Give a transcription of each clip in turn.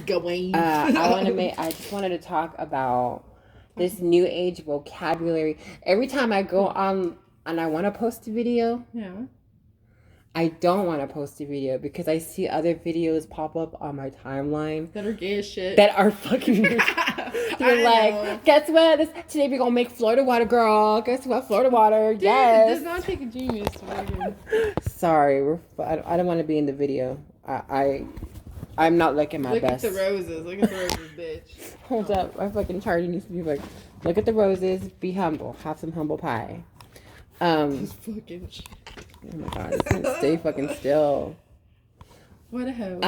Gawain. I just wanted to talk about this new age vocabulary. Every time I go on and I want to post a video, I don't want to post a video because I see other videos pop up on my timeline that are gay as shit. That are fucking. They're like, guess what? Today we're gonna make Florida water, girl. Guess what? Florida water. Dude, yes. It does not take a genius to make it. Sorry, I don't want to be in the video. I'm not looking my best. Look at the roses. Look at the roses, bitch. Hold up. My fucking charger needs to be like, look at the roses. Be humble. Have some humble pie. This fucking shit. Oh my god, stay fucking still. What a hoe.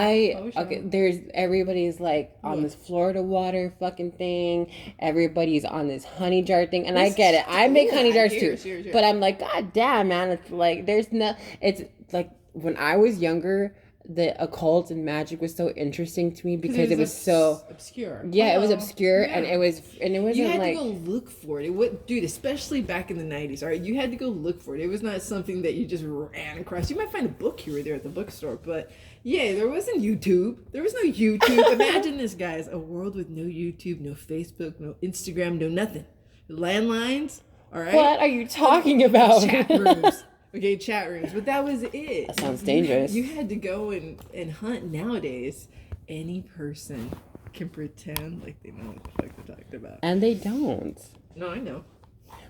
Everybody's like on this Florida water fucking thing. Everybody's on this honey jar thing. And I get it. I make honey jars too. But I'm like, god damn, man. It's like, it's like when I was younger, the occult and magic was so interesting to me because it was so obscure. Yeah, it was obscure, and it wasn't you had like, to go look for it. Dude, especially back in the 90s, all right, you had to go look for it. It was not something that you just ran across. You might find a book here or there at the bookstore, but yeah, there wasn't YouTube. There was no YouTube. Imagine this, guys, a world with no YouTube, no Facebook, no Instagram, no nothing. Landlines, all right. What are you talking about? Chat rooms. Okay, chat rooms, but that was it. That sounds dangerous. You had to go and hunt. Nowadays, any person can pretend like they know what the fuck they're talking about. And they don't. No, I know.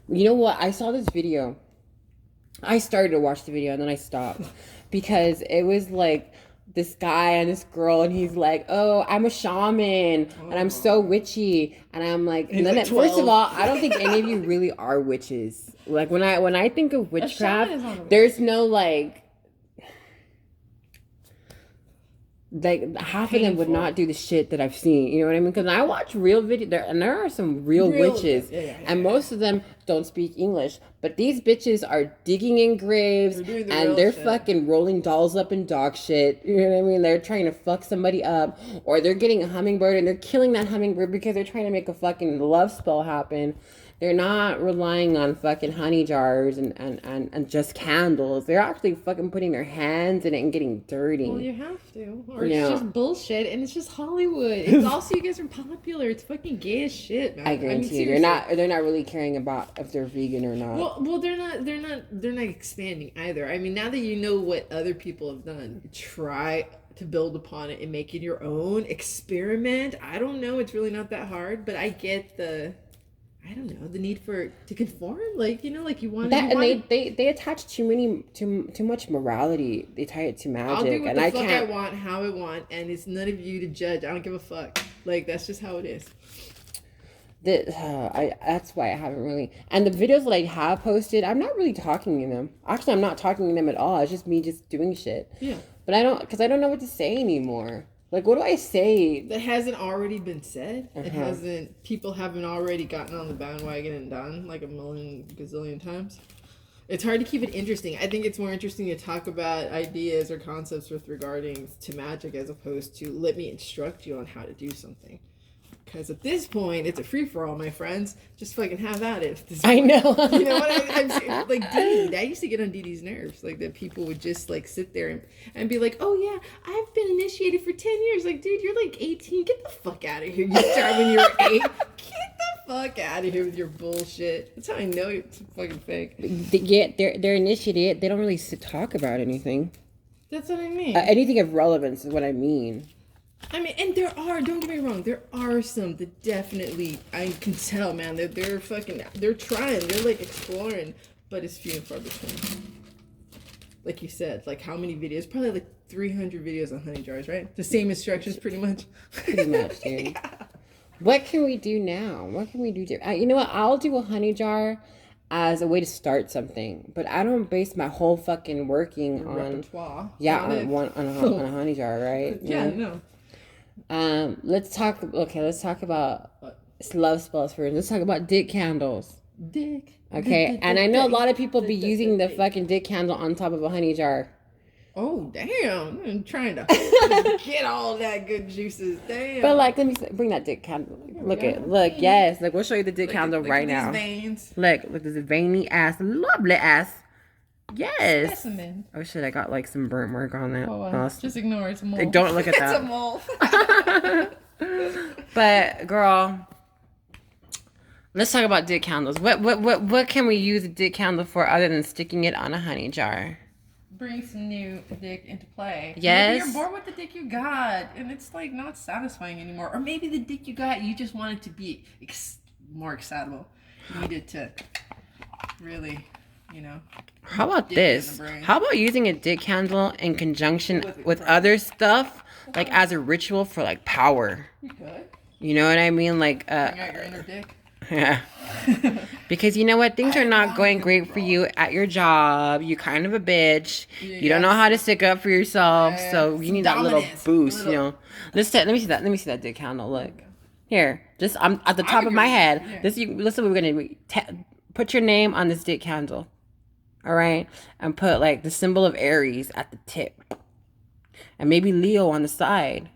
You know what? I saw this video. I started to watch the video and then I stopped because it was like this guy and this girl, and he's like, oh, I'm a shaman and I'm so witchy, and I'm like, first of all, I don't think any of you really are witches. Like when I think of witchcraft, there's no like half of them would not do the shit that I've seen. You know what I mean? Because I watch real video and there are some real witches, and most of them don't speak English. But these bitches are digging in graves and they're fucking rolling dolls up in dog shit. You know what I mean? They're trying to fuck somebody up, or they're getting a hummingbird and they're killing that hummingbird because they're trying to make a fucking love spell happen. They're not relying on fucking honey jars and just candles. They're actually fucking putting their hands in it and getting dirty. Well, you have to. Or it's just bullshit, and it's just Hollywood. It's also, you guys are popular. It's fucking gay as shit, man. I guarantee you, they're not really caring about if they're vegan or not. Well, they're not expanding either. I mean, now that you know what other people have done, try to build upon it and make it your own. Experiment. I don't know. It's really not that hard, but I get the need to conform, like, you know, like you want that, and they attach too much morality. They tie it to magic. I'll do what the fuck I want, how I want, and it's none of you to judge. I don't give a fuck. Like, that's just how it is. That's why I haven't really. And the videos that I have posted, I'm not really talking in them. Actually, I'm not talking in them at all. It's just me just doing shit. Yeah. But I don't know what to say anymore. Like, what do I say that hasn't already been said? People haven't already gotten on the bandwagon and done like a million gazillion times. It's hard to keep it interesting. I think it's more interesting to talk about ideas or concepts with regarding to magic as opposed to let me instruct you on how to do something. Because at this point, it's a free-for-all, my friends. Just fucking have at it. I know. You know what? I'm like, Dee, I used to get on Dee Dee's nerves. Like, that people would just, like, sit there and be like, oh, yeah, I've been initiated for 10 years. Like, dude, you're, like, 18. Get the fuck out of here. You started when you were 8. Get the fuck out of here with your bullshit. That's how I know it's fucking fake. They're initiated. They don't really talk about anything. That's what I mean. Anything of relevance is what I mean. I mean, and don't get me wrong, there are some that definitely, I can tell, man, that they're trying, they're like exploring, but it's few and far between. Like you said, like how many videos? Probably like 300 videos on honey jars, right? The same instructions, pretty much. Pretty much, dude. Yeah. What can we do now? What can we do? You know what? I'll do a honey jar as a way to start something, but I don't base my whole fucking working on repertoire. Yeah, on a honey jar, right? Yeah, no. Let's talk about love spells first. Let's talk about dick candles. Dick. Okay, and I know a lot of people be using the fucking dick candle on top of a honey jar. Oh, damn. I'm trying to get all that good juices. Damn. But, like, let me bring that dick candle. Look, yes. Like, we'll show you the dick candle right now. Veins. Look, this veiny ass, lovely ass. Yes. Specimen. Oh, shit, I got, like, some burnt mark on that. Oh, just ignore it. It's a mole. Don't look at that. It's a mole. But girl, let's talk about dick candles. What can we use a dick candle for other than sticking it on a honey jar? Bring some new dick into play. Yes. Maybe you're bored with the dick you got, and it's like not satisfying anymore. Or maybe the dick you got, you just want it to be more excitable. You need it to really, How about this? How about using a dick candle in conjunction with other stuff, like as a ritual for like power? You could. You know what I mean? Like, bring out your inner dick. Yeah. Because you know what? Things are not going great for you at your job. You're kind of a bitch. You don't know how to stick up for yourself. So you need that little boost, Let me see that. Let me see that dick candle. Look. Here. Just I'm at the top of my head. Yeah. Listen what we're going to do. Put your name on this dick candle. All right? And put like the symbol of Aries at the tip. And maybe Leo on the side.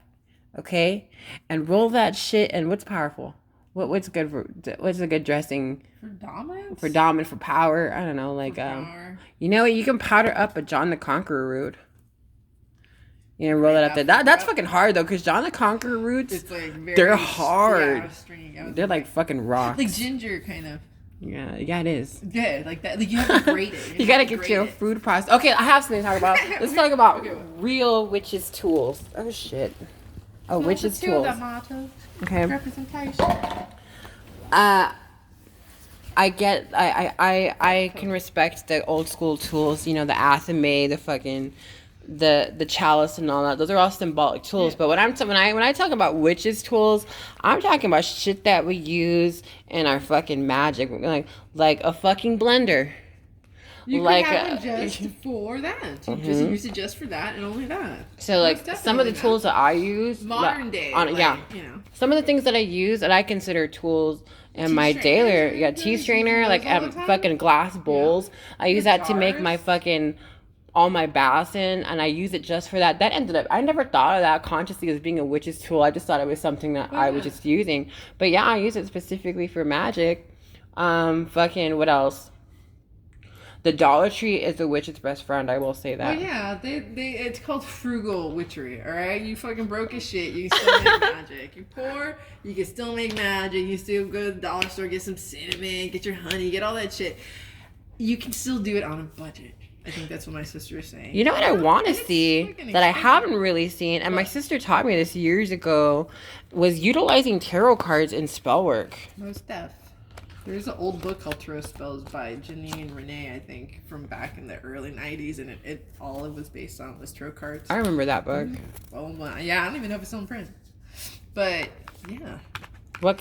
Okay? And roll that shit. And what's powerful? What's good for? What's a good dressing? For dominance? For dominant, for power. I don't know, like you know what? You can powder up a John the Conqueror root. Roll it up there. That's fucking hard though, because John the Conqueror roots, it's like they're hard. They're like fucking rocks. Like ginger, kind of. Yeah, it is. Yeah, like that. Like you have to grate it. You gotta get your food processed. Okay, I have something to talk about. Let's talk about real witches' tools. Oh shit. Oh, witches' tools. Okay. Representation. I can respect the old school tools, the athame, the fucking the chalice and all that. Those are all symbolic tools. Yeah. But when I talk about witches' tools, I'm talking about shit that we use in our fucking magic, like a fucking blender. You could have it just for that. You just use it just for that and only that. So, like, some of the tools that I use... Modern day. Some of the things that I use that I consider tools in my daily... Yeah, tea strainer, like fucking glass bowls. Yeah. I use that to make my fucking... all my baths in, and I use it just for that. That ended up... I never thought of that consciously as being a witch's tool. I just thought it was something that I was just using. But yeah, I use it specifically for magic. What else? The Dollar Tree is the witch's best friend. I will say that. Oh yeah, it's called frugal witchery. All right, you fucking broke as shit. You can still make magic. You're poor, you can still make magic. You still go to the dollar store, get some cinnamon, get your honey, get all that shit. You can still do it on a budget. I think that's what my sister is saying. You know what I want to see that I haven't really seen, and my sister taught me this years ago, was utilizing tarot cards in spell work. Most def. There's an old book called Tarot Spells by Janine and Renee, I think, from back in the early 90s, and it was based on was tarot cards. I remember that book. Well, yeah, I don't even know if it's still in print. But, yeah. Or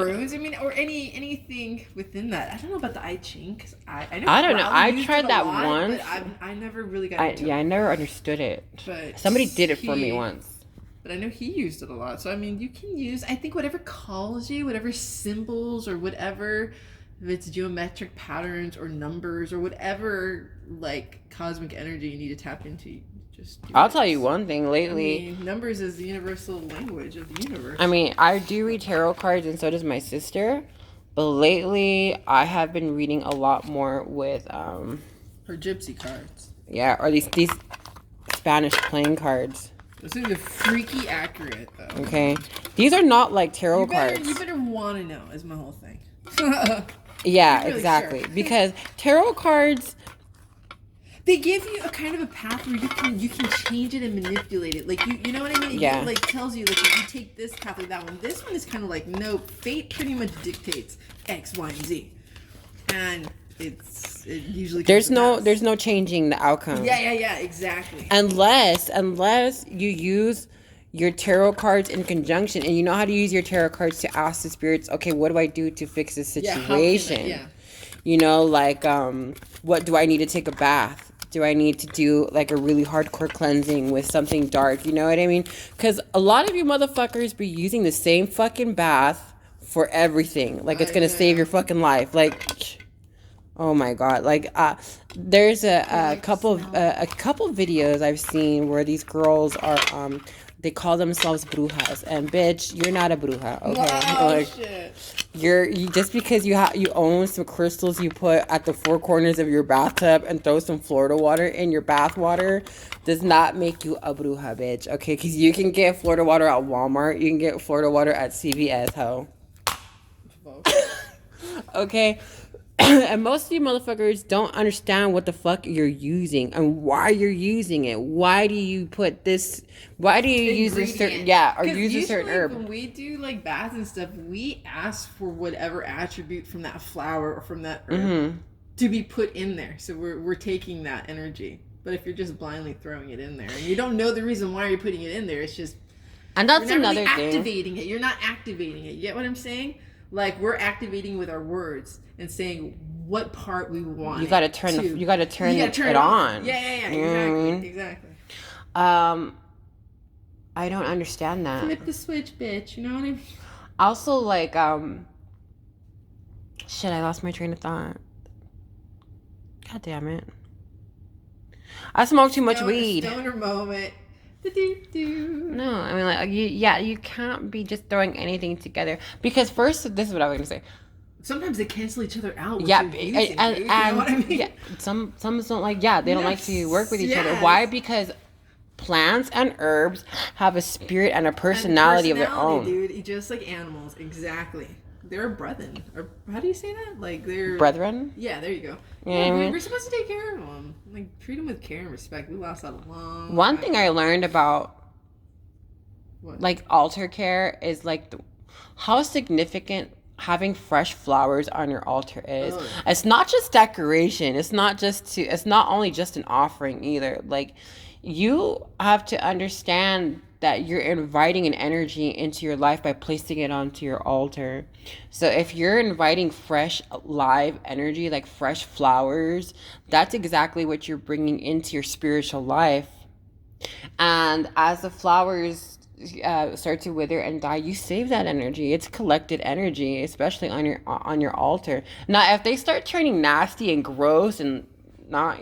runes, or anything within that. I don't know about the I Ching, because I don't know. I tried that once. But I never really got into it. Yeah, I never understood it. But somebody did it for me once. But I know he used it a lot. So, I mean, you can use, I think, whatever calls you, whatever symbols or whatever, if it's geometric patterns or numbers or whatever, like, cosmic energy you need to tap into. I'll tell you one thing lately. I mean, numbers is the universal language of the universe. I mean, I do read tarot cards, and so does my sister. But lately, I have been reading a lot more with... her gypsy cards. Yeah, or these Spanish playing cards. Those are freaky accurate, though. Okay. These are not like tarot cards. You better want to know, is my whole thing. Yeah, really exactly. Sure. Because tarot cards... They give you a kind of a path where you can change it and manipulate it. Like, you know what I mean? Yeah. It tells you, like, if you take this path or that one. This one is kind of like, no, fate pretty much dictates X, Y, and Z. And... it usually there's no changing the outcome. Yeah, exactly. Unless you use your tarot cards in conjunction, and you know how to use your tarot cards to ask the spirits, okay, what do I do to fix this situation? What do I need to take a bath? Do I need to do like a really hardcore cleansing with something dark? You know what I mean? Because a lot of you motherfuckers be using the same fucking bath for everything. Like, it's gonna save your fucking life. Like, oh my god! Like, there's a couple videos I've seen where these girls are they call themselves brujas, and bitch, you're not a bruja, okay? Wow, shit. You just because you own some crystals you put at the four corners of your bathtub and throw some Florida water in your bath water, does not make you a bruja, bitch. Okay, because you can get Florida water at Walmart. You can get Florida water at CVS, ho. Okay. And most of you motherfuckers don't understand what the fuck you're using and why you're using it. Why do you put this? Why do you use a certain or use a certain herb? When we do like baths and stuff, we ask for whatever attribute from that flower or from that herb to be put in there. So we're taking that energy. But if you're just blindly throwing it in there and you don't know the reason why you're putting it in there, it's just and that's you're not another really thing. Activating it. You're not activating it. You get what I'm saying? Like we're activating with our words and saying what part we want. You gotta turn it on. Yeah. Exactly. I don't understand that. Flip the switch, bitch. You know what I mean? Also, like, shit, I lost my train of thought. God damn it. I smoked too much weed. Stoner moment. No, I mean, like, you can't be just throwing anything together. Because first, this is what I was going to say. Sometimes they cancel each other out. Yeah, and you know what I mean? Yeah, some don't like. Yeah, they don't like to work with each other. Why? Because plants and herbs have a spirit and a personality of their own. Dude, just like animals, exactly. They're brethren. Or how do you say that? Like they're brethren. Yeah, there you go. Yeah, we're supposed to take care of them. Like treat them with care and respect. We lost that a long. One thing I learned about like altar care is like how significant having fresh flowers on your altar is. It's not just decoration. It's not only just an offering either. Like you have to understand that you're inviting an energy into your life by placing it onto your altar. So if you're inviting fresh, live energy, like fresh flowers, that's exactly what you're bringing into your spiritual life. And as the flowers start to wither and die, you save that energy. It's collected energy, especially on your altar. Now, if they start turning nasty and gross and not,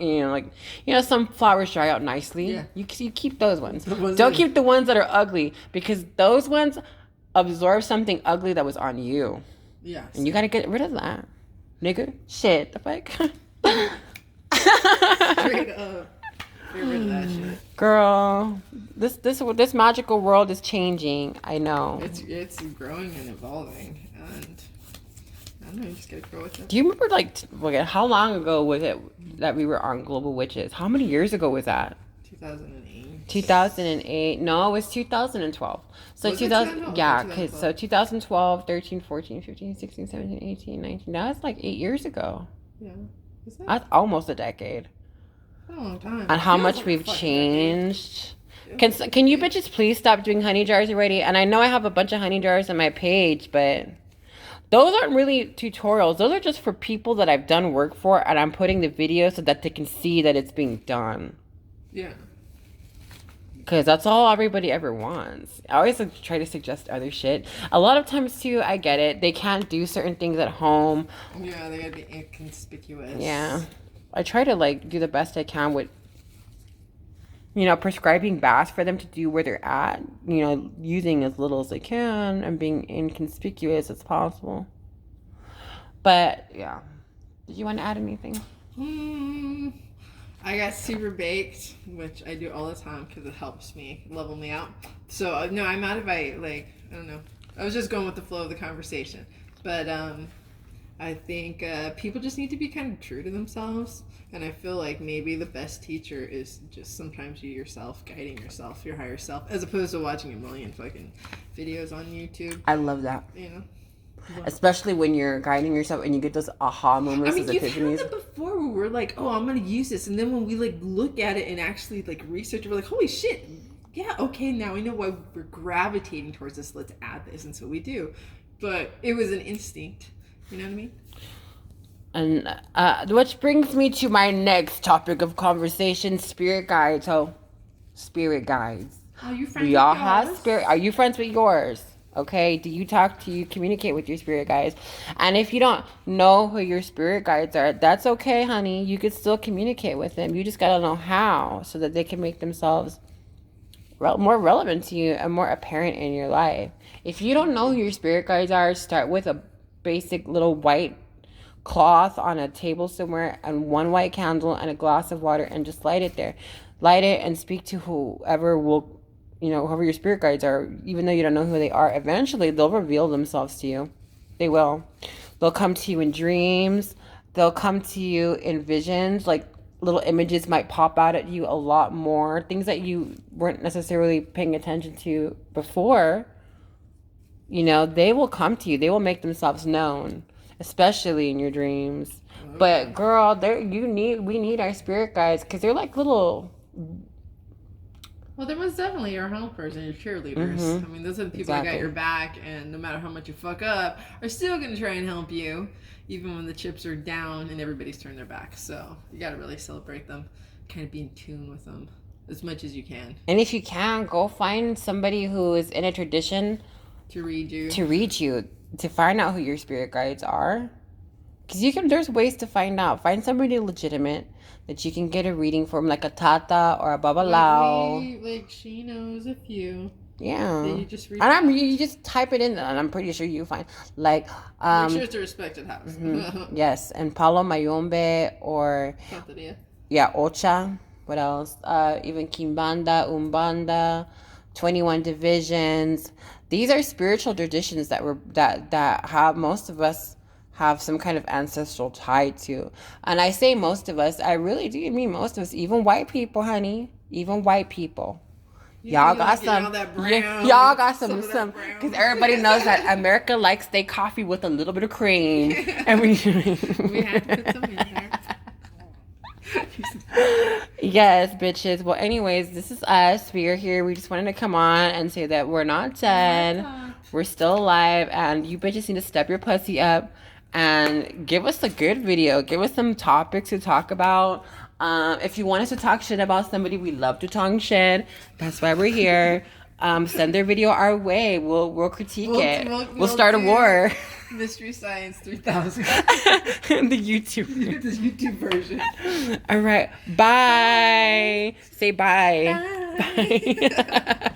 some flowers dry out nicely. Yeah. You keep those ones. Don't keep the ones that are ugly, because those ones absorb something ugly that was on you. Yeah. And you gotta get rid of that, nigga. Shit, the fuck. Straight up. Get rid of that shit. Girl, this magical world is changing. I know. It's growing and evolving, and I don't know, you just gotta grow with it. Do you remember, how long ago was it that we were on Global Witches? How many years ago was that? 2008. 2008. No, it was 2012. So 2000, yeah, because so 2012, 13, 14, 15, 16, 17, 18, 19. That's like 8 years ago. Yeah. Is that? That's almost a decade. That's a long time. And how much we've changed. Can you bitches please stop doing honey jars already? And I know I have a bunch of honey jars on my page, but those aren't really tutorials. Those are just for people that I've done work for, and I'm putting the video so that they can see that it's being done. Yeah. Because that's all everybody ever wants. I always try to suggest other shit. A lot of times, too, I get it. They can't do certain things at home. Yeah, they gotta be inconspicuous. Yeah. I try to, do the best I can with, prescribing baths for them to do where they're at, using as little as they can and being inconspicuous as possible. But, yeah. Did you want to add anything? I got super baked, which I do all the time because it helps me level me out. So, no, I'm out if I don't know. I was just going with the flow of the conversation. But, I think people just need to be kind of true to themselves. And I feel like maybe the best teacher is just sometimes you yourself, guiding yourself, your higher self, as opposed to watching a million fucking videos on YouTube. I love that. Especially when you're guiding yourself and you get those aha moments. I mean, you've had that before where we're like, oh, I'm going to use this. And then when we look at it and actually research it, we're like, holy shit. Yeah, okay, now we know why we're gravitating towards this. Let's add this. And so we do. But it was an instinct. You know what I mean? And which brings me to my next topic of conversation: spirit guides. So, spirit guides. Are you friends with yours? Have spirit. Are you friends with yours? Okay. Do you communicate with your spirit guides? And if you don't know who your spirit guides are, that's okay, honey. You could still communicate with them. You just gotta know how, so that they can make themselves more relevant to you and more apparent in your life. If you don't know who your spirit guides are, start with a basic little white cloth on a table somewhere and one white candle and a glass of water, and just light it there. light it and speak to whoever will, whoever your spirit guides are, even though you don't know who they are. Eventually, they'll reveal themselves to you. They will. They'll come to you in dreams. They'll come to you in visions. Like, little images might pop out at you a lot more. Things that you weren't necessarily paying attention to before. They will come to you. They will make themselves known, especially in your dreams. Okay. But girl, we need our spirit guides, because they're like little. Well, there was definitely your helpers and your cheerleaders. Mm-hmm. I mean, those are the people that got your back, and no matter how much you fuck up, are still going to try and help you, even when the chips are down and everybody's turned their back. So you got to really celebrate them, kind of be in tune with them as much as you can. And if you can, go find somebody who is in a tradition to read you, to find out who your spirit guides are. Because there's ways to find out. Find somebody legitimate that you can get a reading from, like a tata or a babalao. Like she knows a few. Yeah. That you just read. And you just type it in, and I'm pretty sure you find, like. Make sure it's a respected house. Mm-hmm. Yes, and Palo Mayombe or. Santeria. Yeah, Ocha. What else? Even Kimbanda, Umbanda, 21 divisions. These are spiritual traditions that have most of us have some kind of ancestral tie to. And I say most of us, I really do mean most of us, even white people, honey. Even white people. Y'all got some. Y'all got some, because everybody knows that America likes their coffee with a little bit of cream. And we had to put some in there. Yes, bitches. Well, anyways, this is us. We are here. We just wanted to come on and say that we're not dead. We're still alive, and you bitches need to step your pussy up and give us a good video. Give us some topics to talk about. If you want us to talk shit about somebody, we love to talk shit. That's why we're here. Send their video our way. We'll critique it. We'll start a war. Mystery Science 3000. The YouTube version. All right. Bye. Say bye. Bye. Bye.